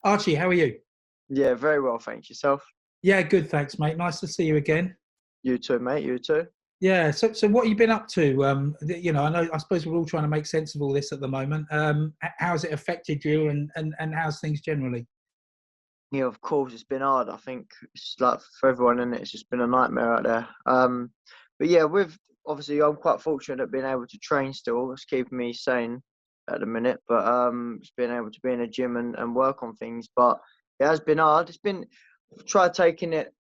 Archie, how are you? Yeah, very well, thanks. Yourself? Yeah, good, thanks, mate. Nice to see you again. You too, mate. You too. Yeah, so what have you been up to? I suppose we're all trying to make sense of all this at the moment. How's it affected you, and how's things generally? Yeah, of course, it's been hard. I think it's like for everyone, and it's just been a nightmare out there. But yeah, with obviously, I'm quite fortunate at being able to train still. It's keeping me sane at the minute. But just being able to be in a gym and work on things. But it has been hard. It's been try taking it.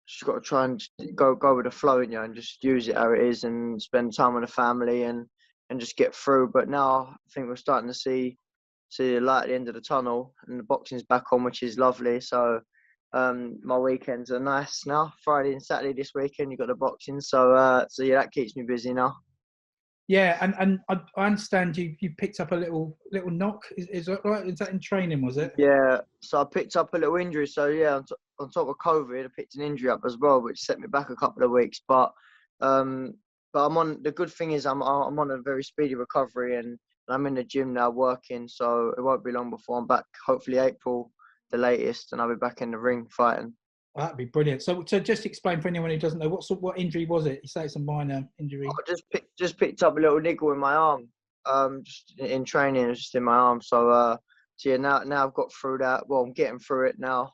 Just got to try and go with the flow, and just use it how it is, and spend time with the family, and just get through. But now I think we're starting to see the light at the end of the tunnel, and the boxing's back on, which is lovely. So my weekends are nice now. Friday and Saturday this weekend, you got the boxing. So yeah, that keeps me busy now. Yeah, and I understand you picked up a little knock. Is that right? Is that in training? Was it? Yeah, so I picked up a little injury. So yeah, on top of COVID, I picked an injury up as well, which set me back a couple of weeks. Um, but I'm on. The good thing is I'm on a very speedy recovery, and I'm in the gym now working. So it won't be long before I'm back. Hopefully April, the latest, and I'll be back in the ring fighting. That'd be brilliant. So just explain for anyone who doesn't know what injury was it? You say it's a minor injury. I just picked up a little niggle in my arm. Just in training, it's just in my arm. So yeah, now I've got through that. Well, I'm getting through it now.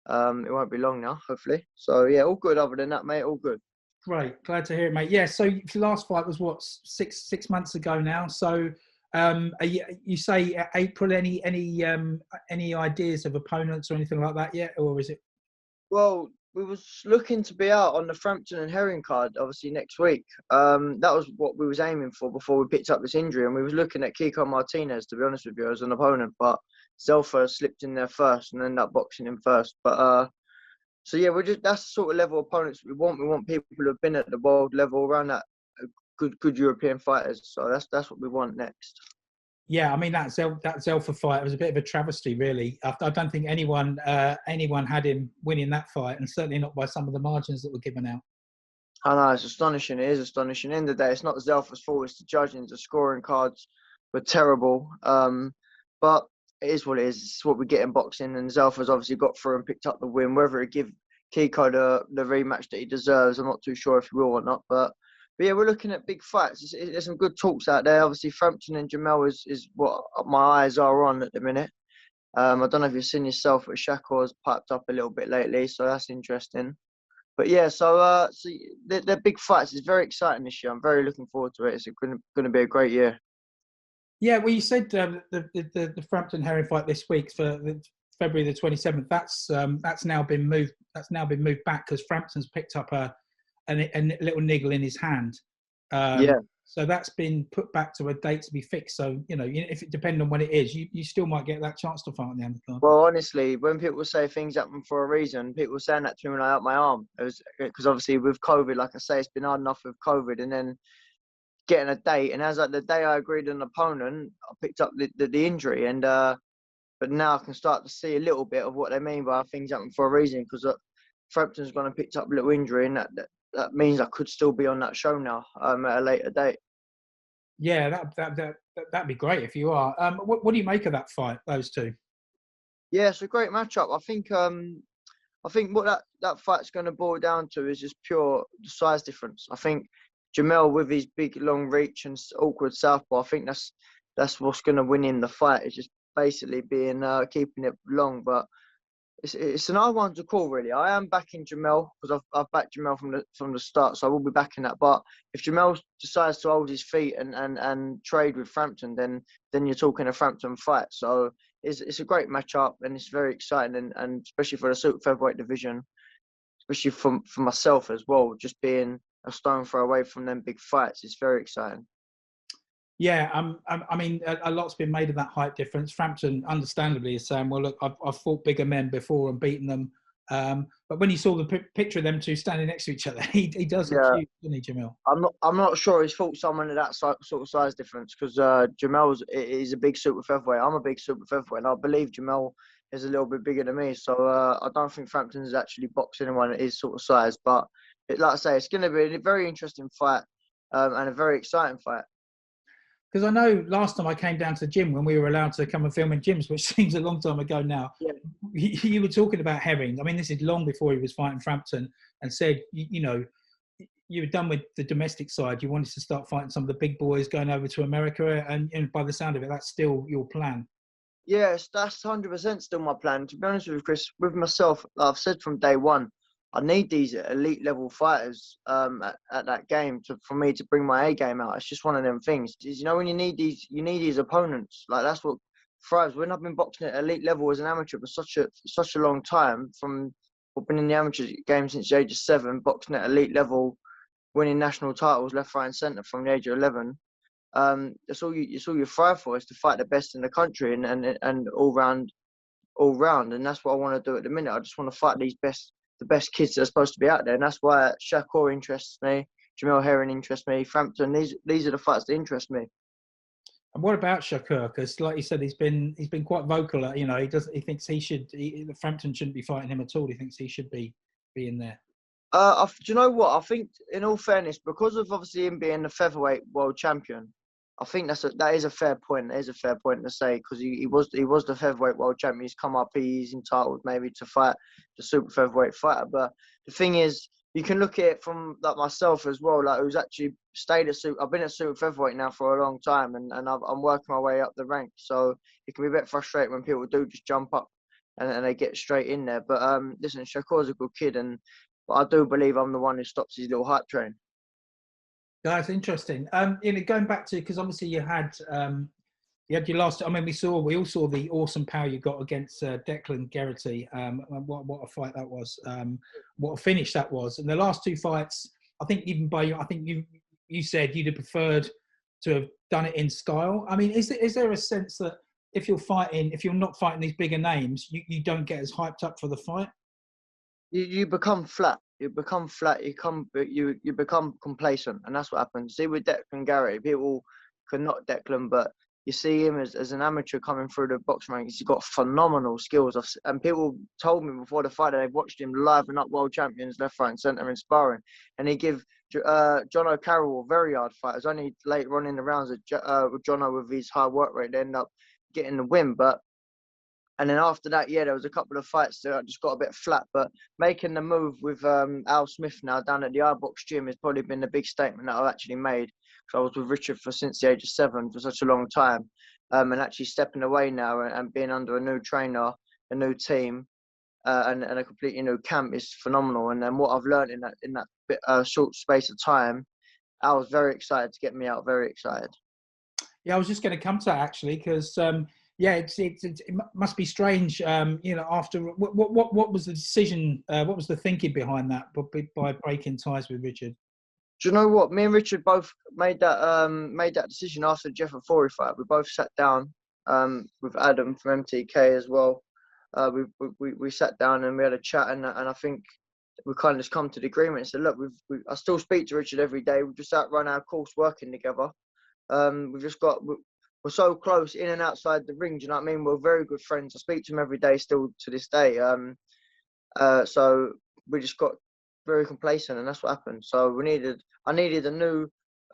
It won't be long now, hopefully. So yeah, all good. Other than that, mate, all good. Great, glad to hear it, mate. Yeah, so your last fight was what, six months ago now. So you say April. Any ideas of opponents or anything like that yet, or is it? Well, we was looking to be out on the Frampton and Herring card, obviously next week. That was what we was aiming for before we picked up this injury, and we was looking at Kiko Martinez, to be honest with you, as an opponent. But Zelfa slipped in there first and ended up boxing him first. But so yeah, that's the sort of level of opponents we want. We want people who have been at the world level, around that good European fighters. So that's what we want next. Yeah, I mean that Zelfa fight was a bit of a travesty, really. I don't think anyone had him winning that fight, and certainly not by some of the margins that were given out. I know, it's astonishing. It is astonishing. End of the day, it's not Zelfa's fault. It's the judging. The scoring cards were terrible. But it is what it is. It's what we get in boxing. And Zelfa's obviously got through and picked up the win. Whether it give Kiko the rematch that he deserves, I'm not too sure if he will or not. But yeah, we're looking at big fights. There's some good talks out there. Obviously, Frampton and Jamel is what my eyes are on at the minute. I don't know if you've seen yourself, but Shakur's piped up a little bit lately, so that's interesting. But yeah, so they're big fights. It's very exciting this year. I'm very looking forward to it. It's going to be a great year. Yeah, well, you said the Frampton Herring fight this week for February the 27th. That's now been moved. That's now been moved back because Frampton's picked up a little niggle in his hand. Yeah. So that's been put back to a date to be fixed. So if it depends on when it is, you still might get that chance to fight on the undercard. Well, honestly, when people say things happen for a reason, people were saying that to me when I hurt my arm. It was because obviously with COVID, like I say, it's been hard enough with COVID, and then getting a date. And as like the day I agreed an opponent, I picked up the injury, and but now I can start to see a little bit of what they mean by things happen for a reason. Because Frampton's gone and picked up a little injury, and that means I could still be on that show now at a later date. Yeah, that'd be great if you are. What do you make of that fight, those two? Yeah, it's a great matchup. I think what that fight's going to boil down to is just pure size difference. I think Jamel, with his big long reach and awkward southpaw, I think that's what's going to win in the fight. It's just basically being keeping it long, but it's an hard one to call, really. I am backing Jamel because I've backed Jamel from the start, so I will be backing that. But if Jamel decides to hold his feet and trade with Frampton, then you're talking a Frampton fight. So it's a great matchup, and it's very exciting, and especially for the super featherweight division, especially for myself as well, just being a stone throw away from them big fights. It's very exciting. Yeah, I mean, a lot's been made of that height difference. Frampton, understandably, is saying, "Well, look, I've fought bigger men before and beaten them." But when you saw the picture of them two standing next to each other, he does look huge, doesn't he, Jamel? I'm not sure he's fought someone of that sort of size difference, because Jamel's is a big super featherweight. I'm a big super featherweight, and I believe Jamel is a little bit bigger than me. So I don't think Frampton's actually boxed anyone at his sort of size. But like I say, it's going to be a very interesting fight and a very exciting fight. Because I know last time I came down to the gym when we were allowed to come and film in gyms, which seems a long time ago now, Yeah. you were talking about Herring. I mean, this is long before he was fighting Frampton, and said, you know, you were done with the domestic side. You wanted to start fighting some of the big boys, going over to America, and by the sound of it, that's still your plan. Yes, that's 100% still my plan. To be honest with you, Chris, with myself, like I've said from day one, I need these elite level fighters at that game for me to bring my A game out. It's just one of them things. You know, when you need these opponents. Like that's what thrives. When I've been boxing at elite level as an amateur for such a long time, I've been in the amateur game since the age of 7, boxing at elite level, winning national titles left, right, and centre from the age of 11. It's all you thrive for, is to fight the best in the country and all round, and that's what I want to do at the minute. I just want to fight the best kids that are supposed to be out there, and that's why Shakur interests me, Jamel Herring interests me, Frampton. These are the fights that interest me. And what about Shakur? Because, like you said, he's been quite vocal. You know, he thinks Frampton shouldn't be fighting him at all. He thinks he should be in there. Do you know what? I think, in all fairness, because of obviously him being the featherweight world champion, I think that is a fair point. That is a fair point to say, because he was the featherweight world champion. He's come up. He's entitled maybe to fight the super featherweight fighter. But the thing is, you can look at it from like myself as well, like who's actually stayed at super. I've been at super featherweight now for a long time, and I'm working my way up the ranks. So it can be a bit frustrating when people do just jump up and they get straight in there. But listen, Shakur's a good kid, but I do believe I'm the one who stops his little hype train. That's interesting. You know, going back to, because obviously you had your last. I mean, we all saw the awesome power you got against Declan Geraghty. What a fight that was. What a finish that was. And the last 2 fights, I think you said you'd have preferred to have done it in style. I mean, is there a sense that if you're not fighting these bigger names, you don't get as hyped up for the fight? You become flat. You become flat. You become complacent, and that's what happens. See, with Declan Geraghty, people could not Declan, but you see him as an amateur coming through the boxing ranks. He's got phenomenal skills, and people told me before the fight that they've watched him liven up world champions left, right, and centre in sparring, and he give John O'Carroll a very hard fight. It was only later on in the rounds that with John O, with his high work rate, they end up getting the win, but. And then after that, yeah, there was a couple of fights that I just got a bit flat. But making the move with Al Smith now down at the iBox gym has probably been the big statement that I've actually made. Because I was with Richard since the age of 7 for such a long time. And actually stepping away now and being under a new trainer, a new team, and a completely new camp is phenomenal. And then what I've learned in that bit, short space of time, I was very excited to get me out, very excited. Yeah, I was just going to come to that actually, because yeah, it must be strange. You know, after what was the decision? What was the thinking behind that? By breaking ties with Richard. Do you know what? Me and Richard both made that decision after the Jeffrey Forey fight. We both sat down with Adam from MTK as well. We sat down and we had a chat, and I think we kind of just come to the agreement and said, look, I still speak to Richard every day. We just outrun our course working together. We're so close in and outside the ring. Do you know what I mean? We're very good friends. I speak to him every day still to this day. So we just got very complacent, and that's what happened. So I needed a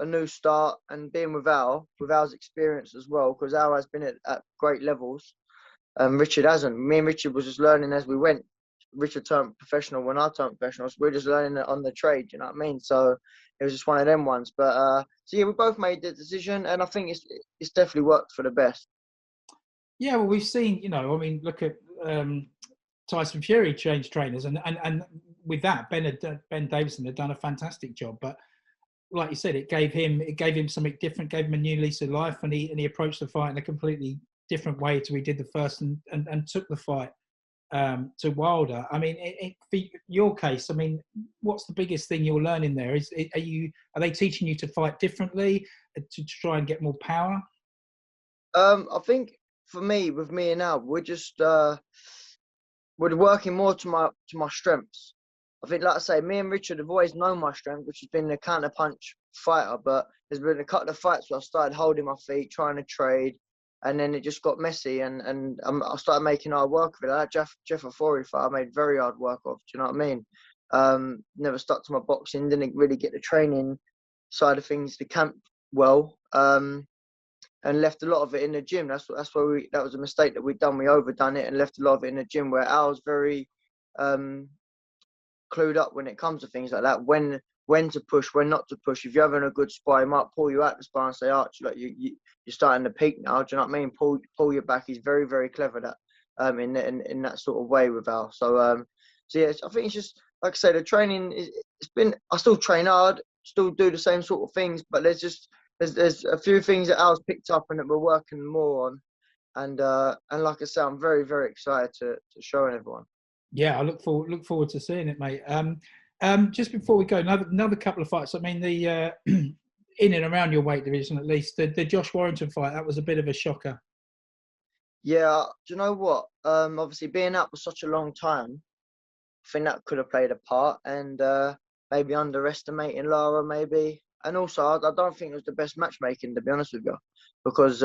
new start, and being with Al's experience as well, because Al has been at great levels. Richard hasn't. Me and Richard was just learning as we went. Richard turned professional when I turned professional, so we're just learning it on the trade. You know what I mean? So it was just one of them ones. But so yeah, we both made the decision, and I think it's definitely worked for the best. Yeah, well, we've seen. You know, I mean, look at Tyson Fury changed trainers, and with that, Ben Davison had done a fantastic job. But like you said, it gave him something different, gave him a new lease of life, and he approached the fight in a completely different way to he did the first, and took the fight to Wilder. I mean, for your case, I mean, what's the biggest thing you're learning there? Are they teaching you to fight differently, to try and get more power? I think for me, with me and Al, we're just we're working more to my strengths. I think, like I say, me and Richard have always known my strength, which has been the counter punch fighter. But there's been a couple of fights where I started holding my feet, trying to trade, and then it just got messy, and I started making hard work of it. Like that Jeff Forey fight, I made very hard work of. Do you know what I mean? Never stuck to my boxing, didn't really get the training side of things, the camp well. and left a lot of it in the gym. That's where that was a mistake that we'd done. We overdone it and left a lot of it in the gym, where Al's very clued up when it comes to things like that. When to push, when not to push. If you're having a good spar, he might pull you out the spar and say, Archie, like you're starting to peak now. Do you know what I mean? Pull you back. He's very, very clever that in that sort of way with Al. So yeah, I think it's just like I say, the training it's been. I still train hard, still do the same sort of things, but there's a few things that Al's picked up and that we're working more on. And like I say, I'm very, very excited to show everyone. Yeah, I look forward to seeing it, mate. Just before we go, another couple of fights. I mean, the in and around your weight division, at least the Josh Warrington fight, that was a bit of a shocker. Yeah, do you know what? Obviously, being out for such a long time, I think that could have played a part, and maybe underestimating Lara, maybe. And also, I don't think it was the best matchmaking, to be honest with you, because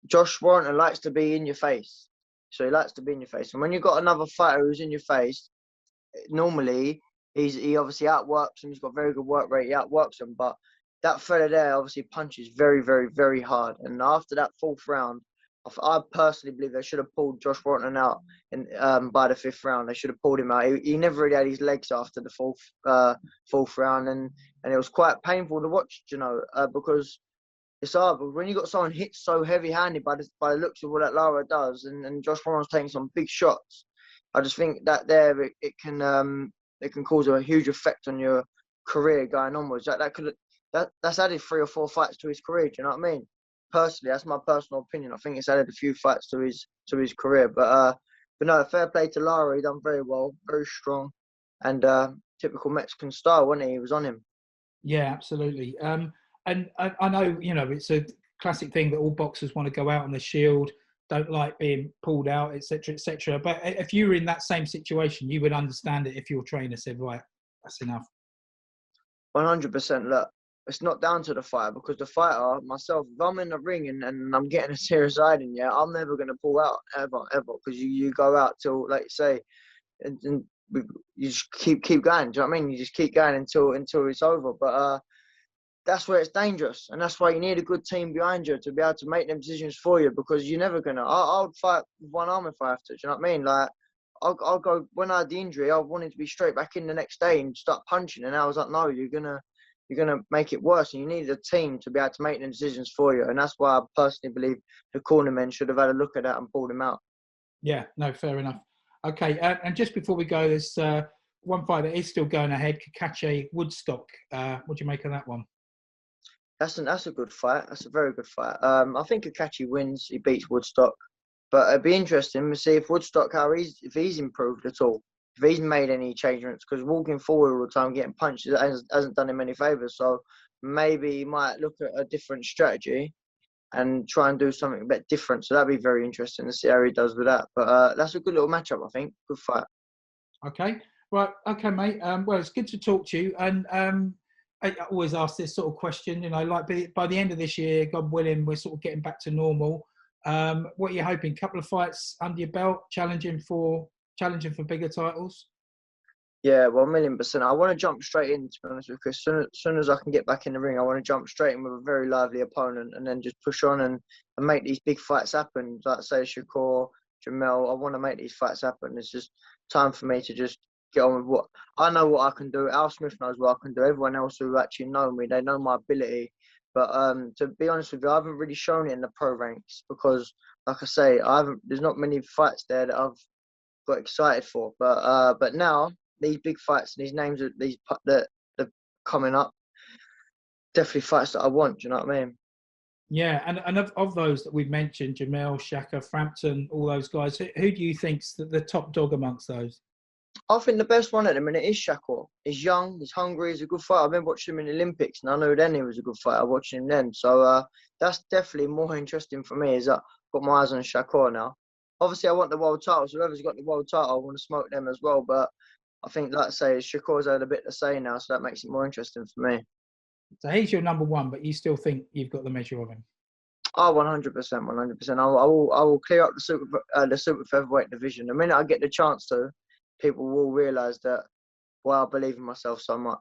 Josh Warrington likes to be in your face. So he likes to be in your face. And when you've got another fighter who's in your face, normally he obviously outworks him. He's got very good work rate. He outworks him. But that fella there obviously punches very, very, very hard. And after that fourth round, I personally believe they should have pulled Josh Warrington out by the fifth round. They should have pulled him out. He never really had his legs after the fourth round. And it was quite painful to watch, because it's hard, but when you got someone hit so heavy-handed by the looks of what that Lara does, and Josh Warren's taking some big shots, I just think that there it can cause a huge effect on your career going onwards. That's added 3 or 4 fights to his career. Do you know what I mean? Personally, that's my personal opinion. I think it's added a few fights to his career. But no, fair play to Lara. He done very well, very strong, and typical Mexican style, wasn't he? He was on him. Yeah, absolutely. And I know, it's a classic thing that all boxers want to go out on the shield, don't like being pulled out, etc., etc. But if you were in that same situation, you would understand it if your trainer said, right, that's enough. 100%. Look, it's not down to the fighter, because the fighter, myself, if I'm in the ring and I'm getting a serious hiding, I'm never going to pull out, ever, because you go out till, like you say, and you just keep going. Do you know what I mean? You just keep going until it's over. But that's where it's dangerous, and that's why you need a good team behind you to be able to make them decisions for you, because you're never gonna. I'll fight with one arm if I have to. Do you know what I mean? Like, I'll go when I had the injury. I wanted to be straight back in the next day and start punching, and I was like, no, you're gonna make it worse, and you need a team to be able to make the decisions for you, and that's why I personally believe the cornermen should have had a look at that and pulled him out. Yeah, no, fair enough. Okay, and just before we go, there's one fight that is still going ahead, Kakache Woodstock. What do you make of that one? That's a good fight. That's a very good fight. I think Kakache wins. He beats Woodstock, but it'd be interesting to see if Woodstock if he's improved at all, if he's made any changements. Because walking forward all the time, getting punched, hasn't done him any favors. So maybe he might look at a different strategy and try and do something a bit different. So that'd be very interesting to see how he does with that. But that's a good little matchup, I think. Good fight. Okay, right. Okay, mate. Well, it's good to talk to you. And I always ask this sort of question, like by the end of this year, God willing, we're sort of getting back to normal. What are you hoping? Couple of fights under your belt, challenging for bigger titles? Yeah, well, 1,000,000%. I want to jump straight in, to be honest with you, Chris. As soon as I can get back in the ring, I want to jump straight in with a very lively opponent and then just push on and make these big fights happen. Like, say, Shakur, Jamel, I want to make these fights happen. It's just time for me to just get on with what I know what I can do. Al Smith knows what I can do. Everyone else who actually know me, they know my ability. But to be honest with you, I haven't really shown it in the pro ranks because, like I say, there's not many fights there that I've got excited for. But now these big fights and these names that are coming up, definitely fights that I want. Do you know what I mean? Yeah, and of those that we've mentioned, Jamel, Shakur, Frampton, all those guys, who do you think's the top dog amongst those? I think the best one at the minute is Shakur. He's young, he's hungry, he's a good fighter. I've been watching him in the Olympics, and I know then he was a good fighter, watching him then. So that's definitely more interesting for me, is that I've got my eyes on Shakur now. Obviously, I want the world title, so whoever's got the world title, I want to smoke them as well. But I think, like I say, Shakur's had a bit to say now, so that makes it more interesting for me. So he's your number one, but you still think you've got the measure of him? Oh, 100%, 100%. I will clear up the super featherweight division. The minute I get the chance to, people will realise that why I believe in myself so much.